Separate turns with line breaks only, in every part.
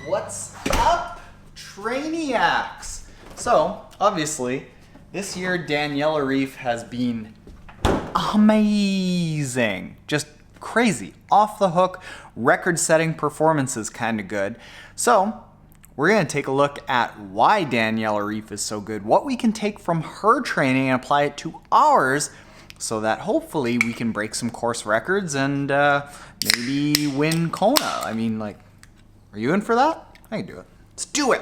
What's up, Trainiacs? So, obviously, this year Daniela Ryf has been amazing. Just crazy. Off the hook, record-setting performances, kind of good. So, we're going to take a look at why Daniela Ryf is so good, what we can take from her training and apply it to ours, so that hopefully we can break some course records and maybe win Kona. I mean, like, are you in for that? I can do it. Let's do it.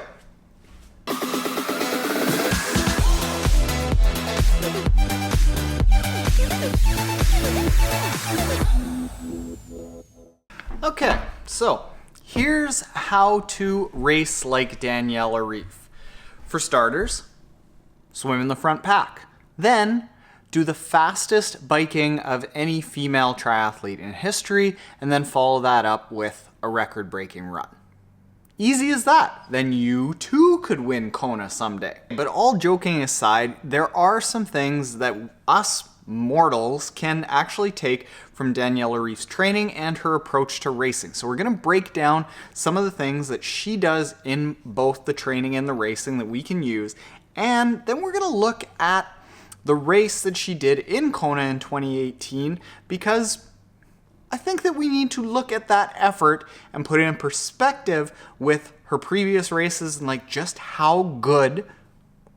Okay, so here's how to race like Daniela Ryf. For starters, swim in the front pack. Then do the fastest biking of any female triathlete in history, and then follow that up with a record-breaking run. Easy as that. Then you too could win Kona someday. But all joking aside, there are some things that us mortals can actually take from Daniela Ryf's training and her approach to racing. So we're going to break down some of the things that she does in both the training and the racing that we can use, and then we're going to look at the race that she did in Kona in 2018, because I think that we need to look at that effort and put it in perspective with her previous races and like just how good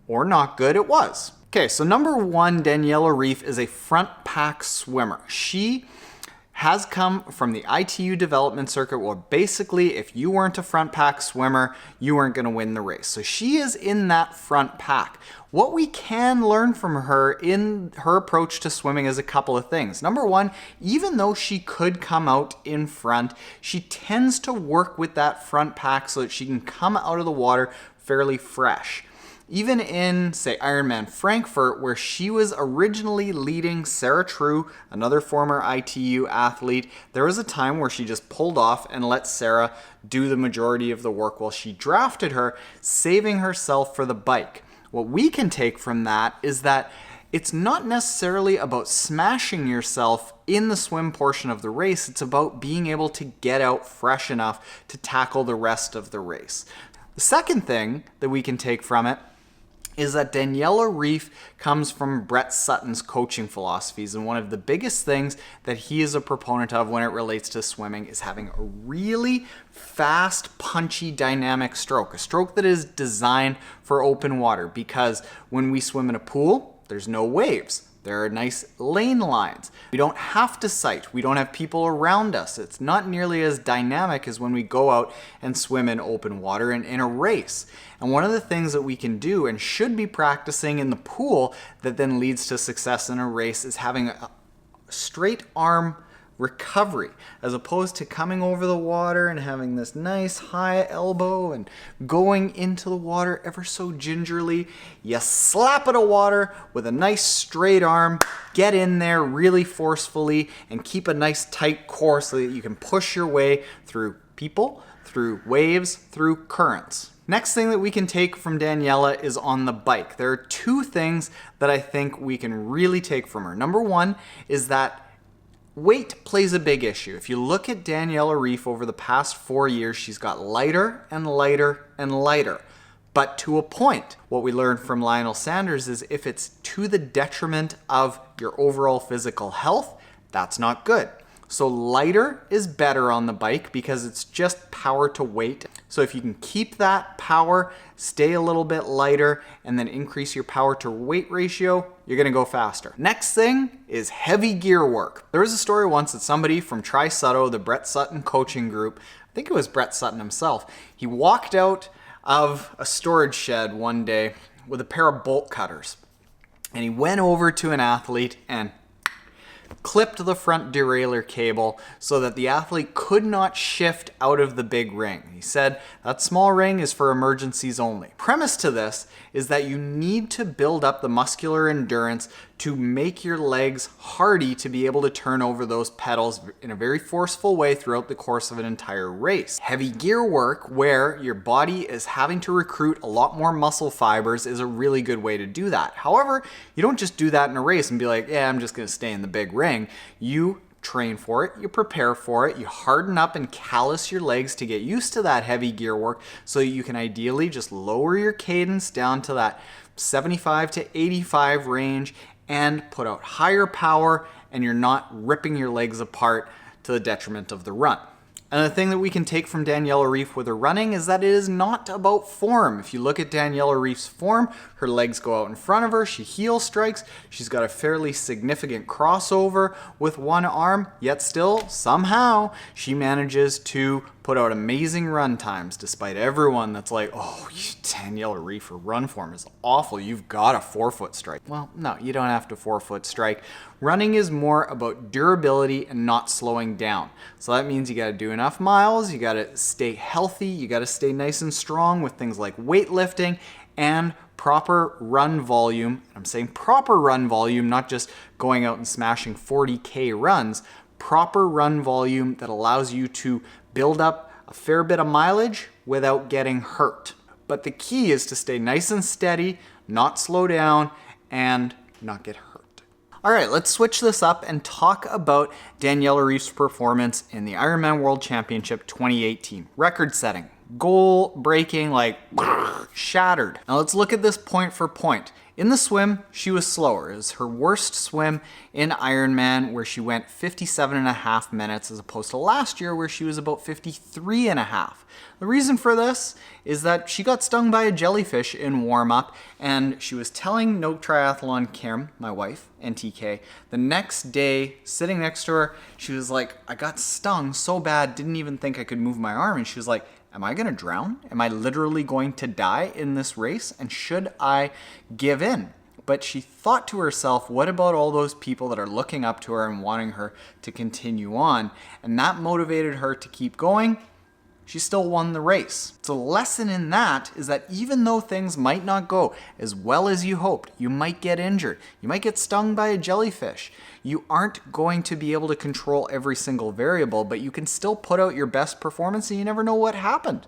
or not good it was. Okay, so number one, Daniela Ryf is a front pack swimmer. She has come from the ITU development circuit where basically if you weren't a front pack swimmer, you weren't going to win the race. So she is in that front pack. What we can learn from her in her approach to swimming is a couple of things. Number one, even though she could come out in front, she tends to work with that front pack so that she can come out of the water fairly fresh. Even in, say, Ironman Frankfurt, where she was originally leading Sarah True, another former ITU athlete, there was a time where she just pulled off and let Sarah do the majority of the work while she drafted her, saving herself for the bike. What we can take from that is that it's not necessarily about smashing yourself in the swim portion of the race. It's about being able to get out fresh enough to tackle the rest of the race. The second thing that we can take from it is that Daniela Ryf comes from Brett Sutton's coaching philosophies, and one of the biggest things that he is a proponent of when it relates to swimming is having a really fast, punchy, dynamic stroke, a stroke that is designed for open water, because when we swim in a pool, there's no waves. There are nice lane lines. We don't have to sight. We don't have people around us. It's not nearly as dynamic as when we go out and swim in open water and in a race. And one of the things that we can do and should be practicing in the pool that then leads to success in a race is having a straight arm recovery, as opposed to coming over the water and having this nice high elbow and going into the water ever so gingerly. You slap it of water with a nice straight arm, get in there really forcefully, and keep a nice tight core so that you can push your way through people, through waves, through currents. Next thing that we can take from Daniela is on the bike. There are two things that I think we can really take from her. Number one is that weight plays a big issue. If you look at Daniela Ryf over the past 4 years, she's got lighter and lighter and lighter. But to a point, what we learned from Lionel Sanders is if it's to the detriment of your overall physical health, that's not good. So lighter is better on the bike because it's just power to weight. So if you can keep that power, stay a little bit lighter, and then increase your power to weight ratio, you're gonna go faster. Next thing is heavy gear work. There was a story once that somebody from TriSutto, the Brett Sutton coaching group, I think it was Brett Sutton himself, he walked out of a storage shed one day with a pair of bolt cutters. And he went over to an athlete and clipped the front derailleur cable so that the athlete could not shift out of the big ring. He said that small ring is for emergencies only. Premise to this is that you need to build up the muscular endurance to make your legs hardy to be able to turn over those pedals in a very forceful way throughout the course of an entire race. Heavy gear work, where your body is having to recruit a lot more muscle fibers, is a really good way to do that. However, you don't just do that in a race and be like, yeah, I'm just gonna stay in the big ring. You train for it, you prepare for it, you harden up and callus your legs to get used to that heavy gear work so you can ideally just lower your cadence down to that 75 to 85 range and put out higher power, and you're not ripping your legs apart to the detriment of the run. And the thing that we can take from Daniela Ryf with her running is that it is not about form. If you look at Daniela Ryf's form, her legs go out in front of her, she heel strikes, she's got a fairly significant crossover with one arm, yet still, somehow, she manages to put out amazing run times despite everyone that's like, oh, Daniela Ryf, her run form is awful, you've got a 4-foot strike. Well, no, you don't have to 4-foot strike. Running is more about durability and not slowing down. So that means you gotta do enough miles, you gotta stay healthy, you gotta stay nice and strong with things like weightlifting and proper run volume. I'm saying proper run volume, not just going out and smashing 40K runs, proper run volume that allows you to build up a fair bit of mileage without getting hurt. But the key is to stay nice and steady, not slow down, and not get hurt. All right, let's switch this up and talk about Daniela Ryf's performance in the Ironman World Championship 2018. Record-setting, goal-breaking, like shattered. Now let's look at this point for point. In the swim, she was slower. It was her worst swim in Ironman, where she went 57.5 minutes as opposed to last year where she was about 53.5. The reason for this is that she got stung by a jellyfish in warm-up, and she was telling No Triathlon Kim, my wife, NTK, the next day, sitting next to her, she was like, I got stung so bad, didn't even think I could move my arm. And she was like, am I gonna drown? Am I literally going to die in this race? And should I give in? But she thought to herself, what about all those people that are looking up to her and wanting her to continue on? And that motivated her to keep going. She still won the race. So the lesson in that is that even though things might not go as well as you hoped, you might get injured, you might get stung by a jellyfish, you aren't going to be able to control every single variable, but you can still put out your best performance and you never know what happened.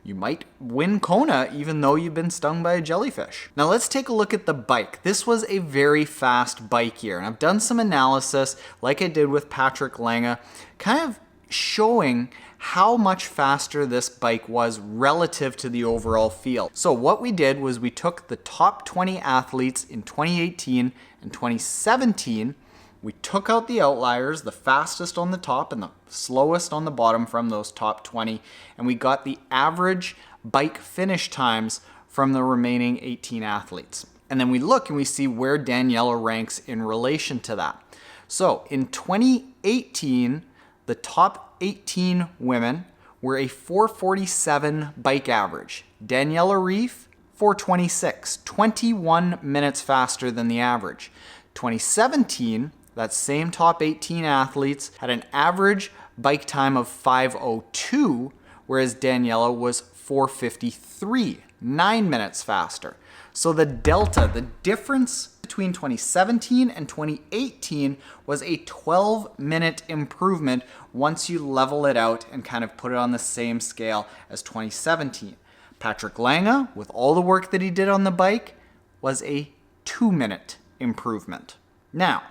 You might win Kona even though you've been stung by a jellyfish. Now let's take a look at the bike. This was a very fast bike year, and I've done some analysis like I did with Patrick Lange, kind of showing how much faster this bike was relative to the overall field. So what we did was we took the top 20 athletes in 2018 and 2017, we took out the outliers, the fastest on the top and the slowest on the bottom from those top 20, and we got the average bike finish times from the remaining 18 athletes. And then we look and we see where Daniela ranks in relation to that. So in 2018, the top 18 women were a 4:47 bike average. Daniela Ryf, 4:26, 21 minutes faster than the average. 2017, that same top 18 athletes had an average bike time of 5:02, whereas Daniela was 4:53, 9 minutes faster. So the delta, the difference between 2017 and 2018 was a 12-minute improvement once you level it out and kind of put it on the same scale as 2017. Patrick Lange, with all the work that he did on the bike, was a 2-minute improvement. Now,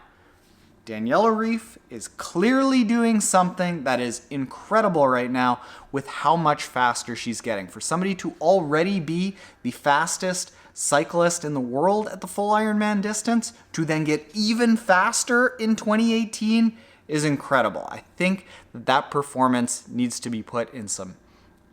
Daniela Ryf is clearly doing something that is incredible right now with how much faster she's getting. For somebody to already be the fastest cyclist in the world at the full Ironman distance, to then get even faster in 2018 is incredible. I think that performance needs to be put in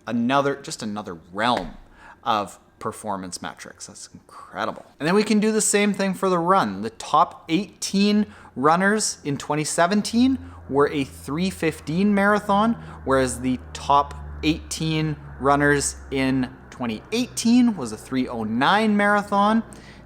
another realm of performance metrics. That's incredible. And then we can do the same thing for the run. The top 18 runners in 2017 were a 3:15 marathon, whereas the top 18 runners in 2018 was a 3:09 marathon.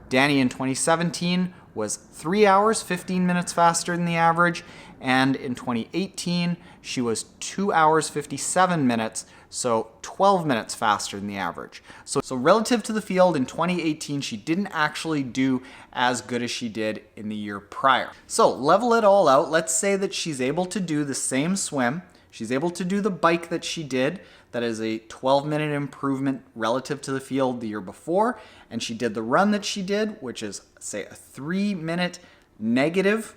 Danny in 2017 was 3 hours, 15 minutes faster than the average. And in 2018, she was 2 hours, 57 minutes, so 12 minutes faster than the average. So relative to the field in 2018, she didn't actually do as good as she did in the year prior. So level it all out. Let's say that she's able to do the same swim. She's able to do the bike that she did. That is a 12-minute improvement relative to the field the year before. And she did the run that she did, which is, say, a 3-minute negative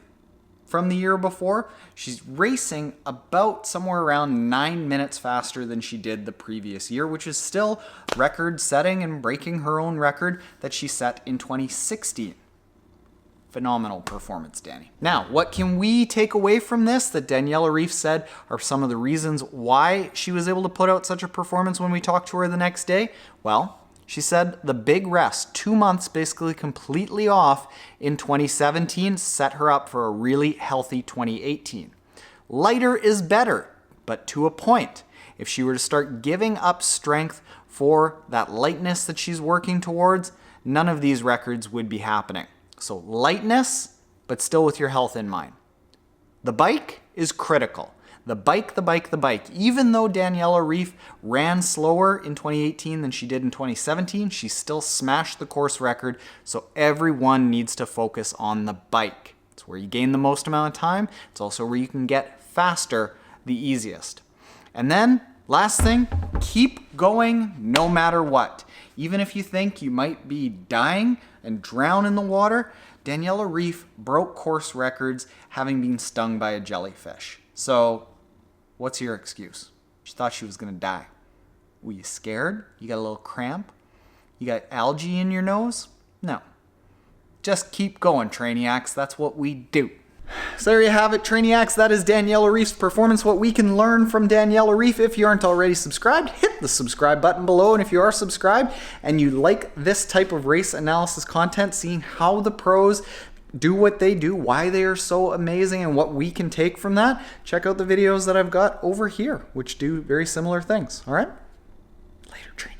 from the year before. She's racing about somewhere around 9 minutes faster than she did the previous year, which is still record setting and breaking her own record that she set in 2016. Phenomenal performance, Danny. Now, what can we take away from this that Daniela Ryf said are some of the reasons why she was able to put out such a performance when we talked to her the next day? Well, she said the big rest, 2 months basically completely off in 2017, set her up for a really healthy 2018. Lighter is better, but to a point. If she were to start giving up strength for that lightness that she's working towards, none of these records would be happening. So lightness, but still with your health in mind. The bike is critical. The bike. Even though Daniela Ryf ran slower in 2018 than she did in 2017, she still smashed the course record, so everyone needs to focus on the bike. It's where you gain the most amount of time. It's also where you can get faster the easiest. And then, last thing, keep going no matter what. Even if you think you might be dying and drown in the water, Daniela Ryf broke course records having been stung by a jellyfish. So, what's your excuse? She thought she was going to die. Were you scared? You got a little cramp? You got algae in your nose? No. Just keep going, Trainiacs. That's what we do. So there you have it, Trainiacs. That is Daniela Ryf's performance. What we can learn from Daniela Ryf. If you aren't already subscribed, hit the subscribe button below. And if you are subscribed and you like this type of race analysis content, seeing how the pros do what they do, why they are so amazing, and what we can take from that, check out the videos that I've got over here, which do very similar things. All right? Later, Trainiacs.